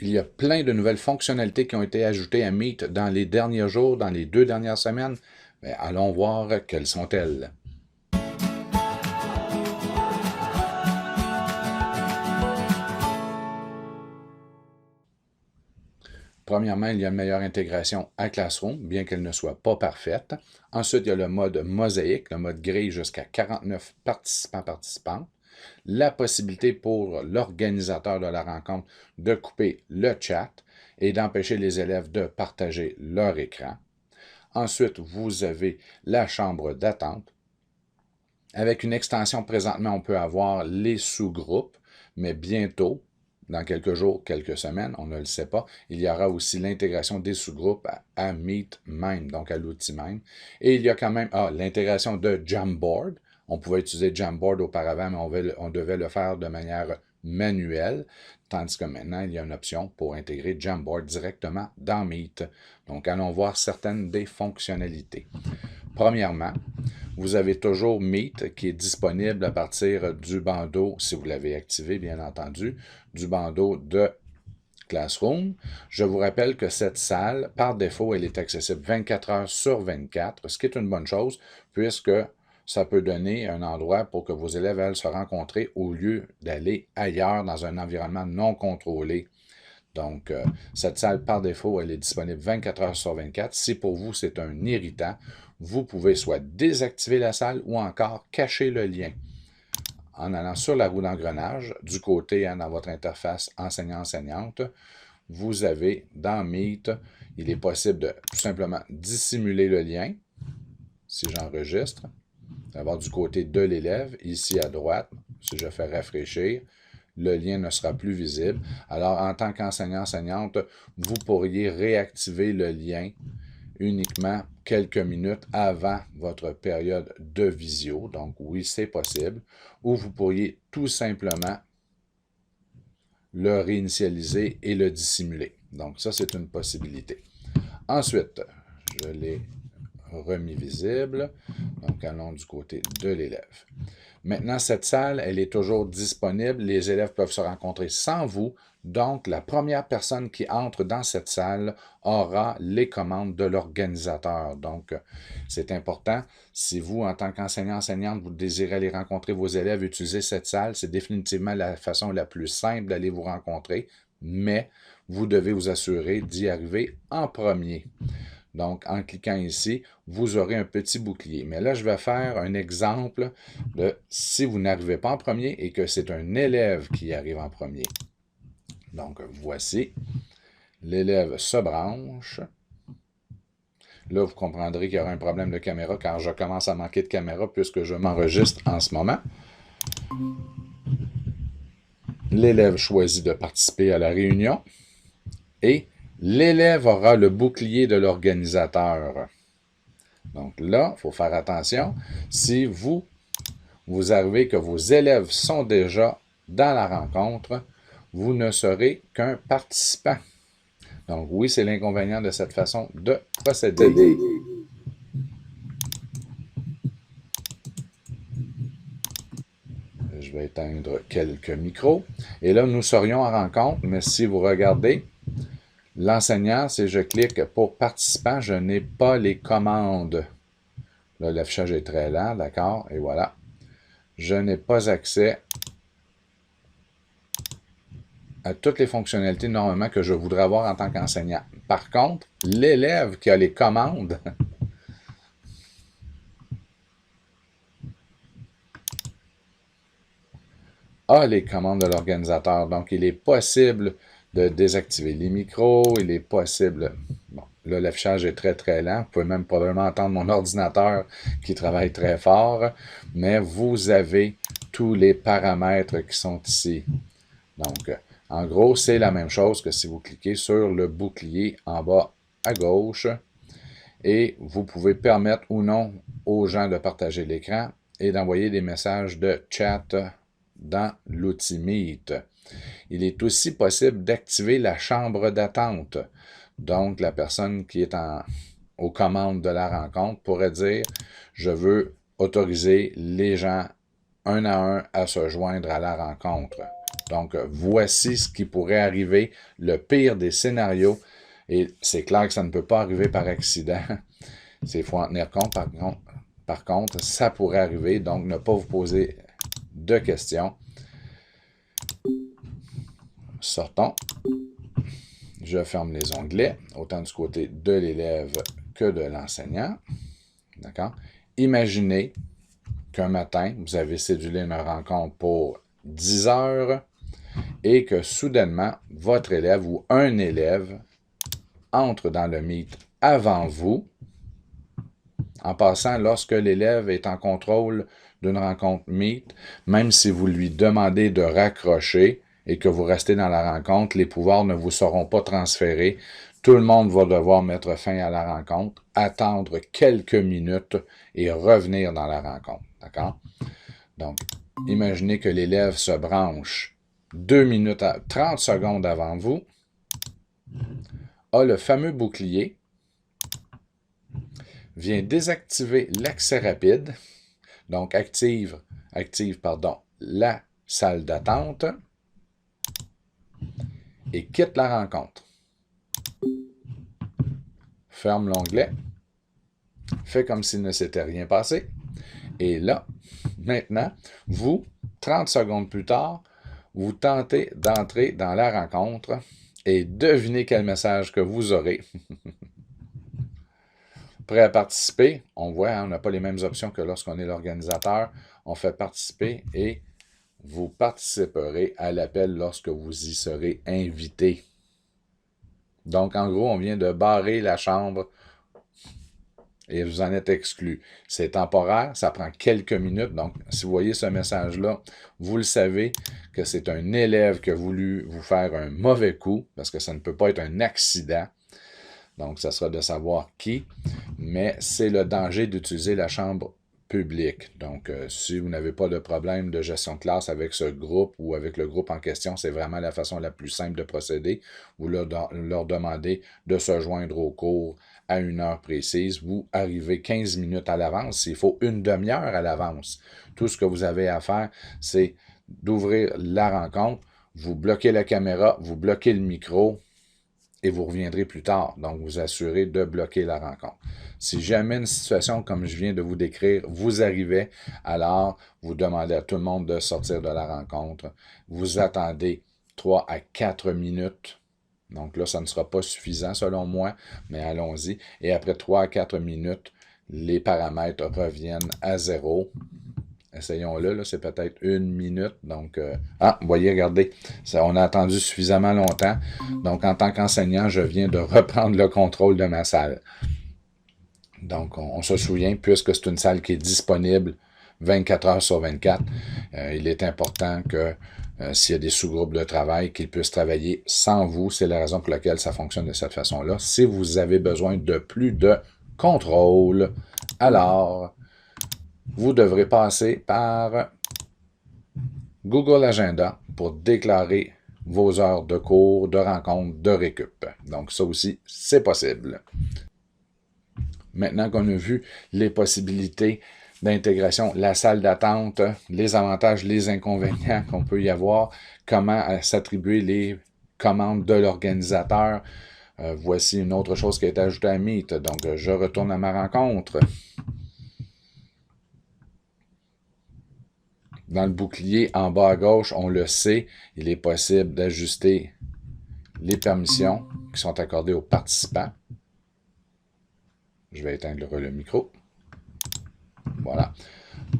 Il y a plein de nouvelles fonctionnalités qui ont été ajoutées à Meet dans les derniers jours, dans les 2 dernières semaines. Mais allons voir quelles sont-elles. Premièrement, il y a une meilleure intégration à Classroom, bien qu'elle ne soit pas parfaite. Ensuite, il y a le mode mosaïque, le mode grille jusqu'à 49 participants-participantes. La possibilité pour l'organisateur de la rencontre de couper le chat et d'empêcher les élèves de partager leur écran. Ensuite, vous avez la chambre d'attente. Avec une extension, présentement, on peut avoir les sous-groupes, mais bientôt, dans quelques jours, quelques semaines, on ne le sait pas, il y aura aussi l'intégration des sous-groupes à Meet même, donc à l'outil même. Et il y a quand même l'intégration de Jamboard. On pouvait utiliser Jamboard auparavant, mais on devait le faire de manière manuelle, tandis que maintenant, il y a une option pour intégrer Jamboard directement dans Meet. Donc, allons voir certaines des fonctionnalités. Premièrement, vous avez toujours Meet qui est disponible à partir du bandeau, si vous l'avez activé bien entendu, du bandeau de Classroom. Je vous rappelle que cette salle, par défaut, elle est accessible 24 heures sur 24, ce qui est une bonne chose puisque ça peut donner un endroit pour que vos élèves aillent se rencontrer au lieu d'aller ailleurs dans un environnement non contrôlé. Donc, cette salle, par défaut, elle est disponible 24 heures sur 24. Si pour vous, c'est un irritant, vous pouvez soit désactiver la salle ou encore cacher le lien. En allant sur la roue d'engrenage, du côté, dans votre interface enseignant-enseignante, vous avez dans Meet, il est possible de tout simplement dissimuler le lien, si j'enregistre, d'avoir du côté de l'élève, ici à droite, si je fais rafraîchir, le lien ne sera plus visible. Alors, en tant qu'enseignant-enseignante, vous pourriez réactiver le lien uniquement quelques minutes avant votre période de visio. Donc, oui, c'est possible. Ou vous pourriez tout simplement le réinitialiser et le dissimuler. Donc, ça, c'est une possibilité. Ensuite, je l'ai remis visible. Donc, allons du côté de l'élève. Maintenant, cette salle, elle est toujours disponible. Les élèves peuvent se rencontrer sans vous. Donc, la première personne qui entre dans cette salle aura les commandes de l'organisateur. Donc, c'est important. Si vous, en tant qu'enseignant-enseignante, vous désirez aller rencontrer vos élèves, utiliser cette salle, c'est définitivement la façon la plus simple d'aller vous rencontrer, mais vous devez vous assurer d'y arriver en premier. Donc, en cliquant ici, vous aurez un petit bouclier. Mais là, je vais faire un exemple de si vous n'arrivez pas en premier et que c'est un élève qui arrive en premier. Donc, voici. L'élève se branche. Là, vous comprendrez qu'il y aura un problème de caméra car je commence à manquer de caméra puisque je m'enregistre en ce moment. L'élève choisit de participer à la réunion et l'élève aura le bouclier de l'organisateur. Donc là, il faut faire attention. Si vous arrivez que vos élèves sont déjà dans la rencontre, vous ne serez qu'un participant. Donc oui, c'est l'inconvénient de cette façon de procéder. Je vais éteindre quelques micros. Et là, nous serions en rencontre, mais si vous regardez, l'enseignant, si je clique pour participant, je n'ai pas les commandes. Là, l'affichage est très lent, d'accord, et voilà. Je n'ai pas accès à toutes les fonctionnalités normalement que je voudrais avoir en tant qu'enseignant. Par contre, l'élève qui a les commandes a les commandes de l'organisateur. Donc, il est possible de désactiver les micros, il est possible... Bon, là, l'affichage est très, très lent. Vous pouvez même probablement entendre mon ordinateur qui travaille très fort, mais vous avez tous les paramètres qui sont ici. Donc, en gros, c'est la même chose que si vous cliquez sur le bouclier en bas à gauche et vous pouvez permettre ou non aux gens de partager l'écran et d'envoyer des messages de chat dans l'outil Meet. Il est aussi possible d'activer la chambre d'attente. Donc, la personne qui est aux commandes de la rencontre pourrait dire « Je veux autoriser les gens un à un à se joindre à la rencontre ». Donc, voici ce qui pourrait arriver, le pire des scénarios. Et c'est clair que ça ne peut pas arriver par accident. Il faut en tenir compte. Par contre, ça pourrait arriver. Donc, ne pas vous poser de questions. Sortons. Je ferme les onglets, autant du côté de l'élève que de l'enseignant. D'accord? Imaginez qu'un matin, vous avez cédulé une rencontre pour 10 heures et que soudainement, votre élève ou un élève entre dans le Meet avant vous. En passant, lorsque l'élève est en contrôle d'une rencontre Meet, même si vous lui demandez de raccrocher et que vous restez dans la rencontre, les pouvoirs ne vous seront pas transférés. Tout le monde va devoir mettre fin à la rencontre, attendre quelques minutes et revenir dans la rencontre. D'accord? Donc, imaginez que l'élève se branche 2 minutes, 30 secondes avant vous, a le fameux bouclier, vient désactiver l'accès rapide, donc active la salle d'attente et quitte la rencontre. Ferme l'onglet, fait comme s'il ne s'était rien passé, et là, maintenant, vous, 30 secondes plus tard, vous tentez d'entrer dans la rencontre et devinez quel message que vous aurez. Prêt à participer? On voit, hein, on n'a pas les mêmes options que lorsqu'on est l'organisateur. On fait participer et vous participerez à l'appel lorsque vous y serez invité. Donc, en gros, on vient de barrer la chambre et vous en êtes exclu. C'est temporaire, ça prend quelques minutes. Donc, si vous voyez ce message-là, vous le savez que c'est un élève qui a voulu vous faire un mauvais coup, parce que ça ne peut pas être un accident. Donc, ça sera de savoir qui, mais c'est le danger d'utiliser la chambre publique. Donc, si vous n'avez pas de problème de gestion de classe avec ce groupe ou avec le groupe en question, c'est vraiment la façon la plus simple de procéder. Vous leur demandez de se joindre au cours à une heure précise. Vous arrivez 15 minutes à l'avance. Il faut une demi-heure à l'avance. Tout ce que vous avez à faire, c'est d'ouvrir la rencontre, vous bloquez la caméra, vous bloquez le micro, et vous reviendrez plus tard. Donc, vous assurez de bloquer la rencontre. Si jamais une situation comme je viens de vous décrire vous arrivait, alors vous demandez à tout le monde de sortir de la rencontre. Vous attendez 3 à 4 minutes. Donc là, ça ne sera pas suffisant selon moi, mais allons-y. Et après 3 à 4 minutes, les paramètres reviennent à 0. Essayons-le, là, c'est peut-être 1 minute. Donc, vous voyez, regardez, on a attendu suffisamment longtemps. Donc, en tant qu'enseignant, je viens de reprendre le contrôle de ma salle. Donc, on se souvient, puisque c'est une salle qui est disponible 24 heures sur 24, il est important que s'il y a des sous-groupes de travail, qu'ils puissent travailler sans vous. C'est la raison pour laquelle ça fonctionne de cette façon-là. Si vous avez besoin de plus de contrôle, alors vous devrez passer par Google Agenda pour déclarer vos heures de cours, de rencontres, de récup. Donc ça aussi, c'est possible. Maintenant qu'on a vu les possibilités d'intégration, la salle d'attente, les avantages, les inconvénients qu'on peut y avoir, comment s'attribuer les commandes de l'organisateur, voici une autre chose qui a été ajoutée à Meet. Donc, je retourne à ma rencontre. Dans le bouclier, en bas à gauche, on le sait, il est possible d'ajuster les permissions qui sont accordées aux participants. Je vais éteindre le micro. Voilà.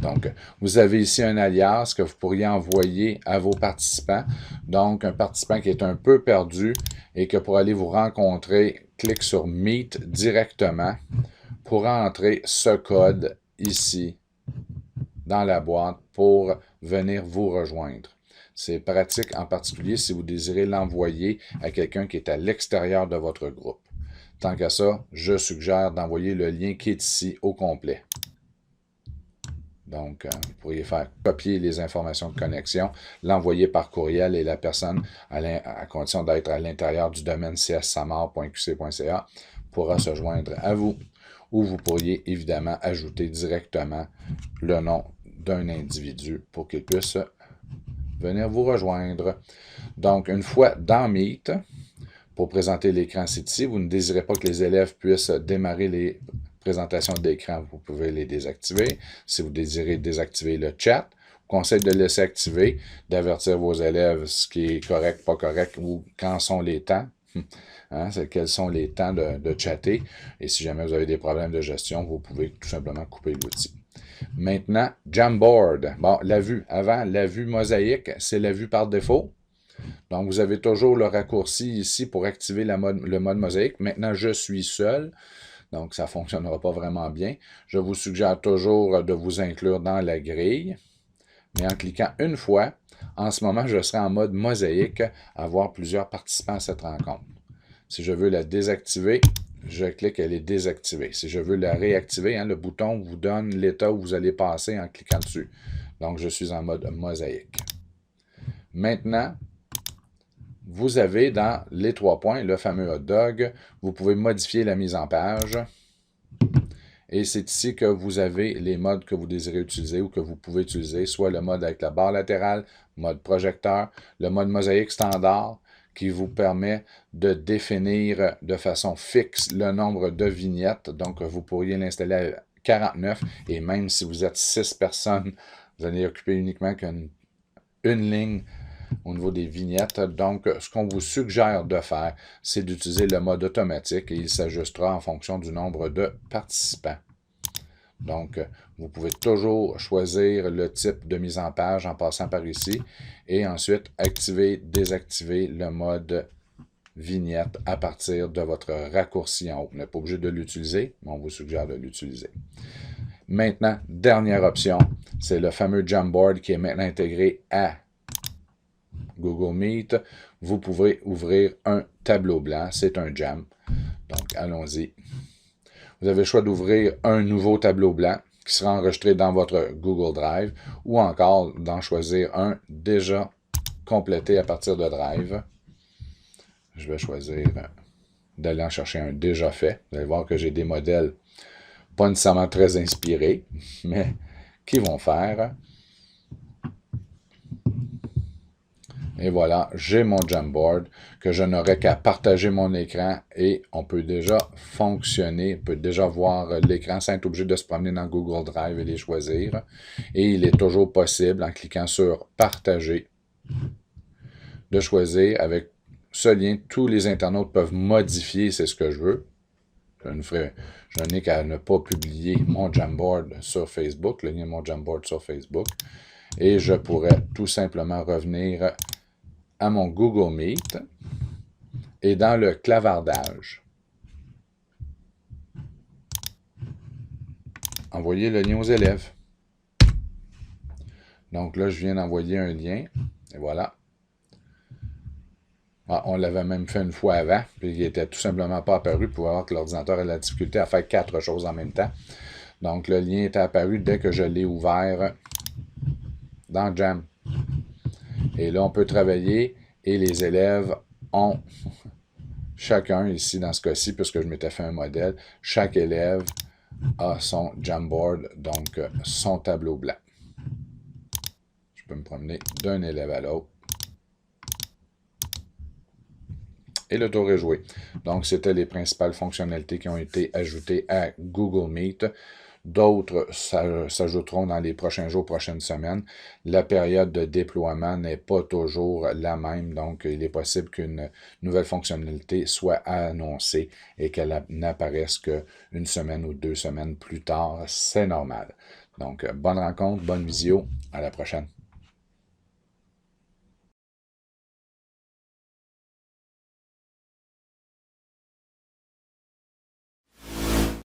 Donc, vous avez ici un alias que vous pourriez envoyer à vos participants. Donc, un participant qui est un peu perdu et que pour aller vous rencontrer, clique sur Meet directement pour entrer ce code ici dans la boîte pour venir vous rejoindre. C'est pratique en particulier si vous désirez l'envoyer à quelqu'un qui est à l'extérieur de votre groupe. Tant qu'à ça, je suggère d'envoyer le lien qui est ici au complet. Donc, vous pourriez faire copier les informations de connexion, l'envoyer par courriel et la personne, à condition d'être à l'intérieur du domaine cssamar.qc.ca, pourra se joindre à vous. Ou vous pourriez évidemment ajouter directement le nom d'un individu pour qu'il puisse venir vous rejoindre. Donc, une fois dans Meet, pour présenter l'écran, c'est ici. Vous ne désirez pas que les élèves puissent démarrer les présentations d'écran, vous pouvez les désactiver. Si vous désirez désactiver le chat, conseil de le laisser activer, d'avertir vos élèves ce qui est correct, pas correct, ou quand sont les temps. Hein, quels sont les temps de chatter. Et si jamais vous avez des problèmes de gestion, vous pouvez tout simplement couper l'outil. Maintenant, Jamboard. Bon, la vue. Avant, la vue mosaïque, c'est la vue par défaut. Donc, vous avez toujours le raccourci ici pour activer le mode mosaïque. Maintenant, je suis seul. Donc, ça ne fonctionnera pas vraiment bien. Je vous suggère toujours de vous inclure dans la grille. Mais en cliquant une fois, en ce moment, je serai en mode mosaïque, à voir plusieurs participants à cette rencontre. Si je veux la désactiver, je clique, elle est désactivée. Si je veux la réactiver, hein, le bouton vous donne l'état où vous allez passer en cliquant dessus. Donc, je suis en mode mosaïque. Maintenant, vous avez dans les 3 points, le fameux hot dog, vous pouvez modifier la mise en page. Et c'est ici que vous avez les modes que vous désirez utiliser ou que vous pouvez utiliser, soit le mode avec la barre latérale, mode projecteur, le mode mosaïque standard, qui vous permet de définir de façon fixe le nombre de vignettes. Donc, vous pourriez l'installer à 49 et même si vous êtes 6 personnes, vous allez occuper uniquement qu'une ligne au niveau des vignettes. Donc, ce qu'on vous suggère de faire, c'est d'utiliser le mode automatique et il s'ajustera en fonction du nombre de participants. Donc, vous pouvez toujours choisir le type de mise en page en passant par ici et ensuite activer, désactiver le mode vignette à partir de votre raccourci en haut. Vous n'êtes pas obligé de l'utiliser, mais on vous suggère de l'utiliser. Maintenant, dernière option, c'est le fameux Jamboard qui est maintenant intégré à Google Meet. Vous pouvez ouvrir un tableau blanc, c'est un Jam. Donc, allons-y. Vous avez le choix d'ouvrir un nouveau tableau blanc qui sera enregistré dans votre Google Drive ou encore d'en choisir un déjà complété à partir de Drive. Je vais choisir d'aller en chercher un déjà fait. Vous allez voir que j'ai des modèles pas nécessairement très inspirés, mais qui vont faire. Et voilà, j'ai mon Jamboard que je n'aurai qu'à partager mon écran et on peut déjà fonctionner, on peut déjà voir l'écran sans être obligé de se promener dans Google Drive et les choisir. Et il est toujours possible, en cliquant sur « Partager », de choisir avec ce lien, tous les internautes peuvent modifier, c'est ce que je veux. Je n'ai qu'à ne pas publier mon Jamboard sur Facebook, le lien de mon Jamboard sur Facebook. Et je pourrais tout simplement revenir à mon Google Meet et dans le clavardage, envoyer le lien aux élèves. Donc là, je viens d'envoyer un lien et voilà. Ah, on l'avait même fait une fois avant, puis il n'était tout simplement pas apparu pour voir que l'ordinateur a la difficulté à faire 4 choses en même temps. Donc le lien est apparu dès que je l'ai ouvert dans Jam. Et là, on peut travailler et les élèves ont chacun, ici dans ce cas-ci, puisque je m'étais fait un modèle, chaque élève a son Jamboard, donc son tableau blanc. Je peux me promener d'un élève à l'autre. Et le tour est joué. Donc, c'était les principales fonctionnalités qui ont été ajoutées à Google Meet. D'autres s'ajouteront dans les prochains jours, prochaines semaines. La période de déploiement n'est pas toujours la même, donc il est possible qu'une nouvelle fonctionnalité soit annoncée et qu'elle n'apparaisse qu'une semaine ou 2 semaines plus tard. C'est normal. Donc, bonne rencontre, bonne visio. À la prochaine.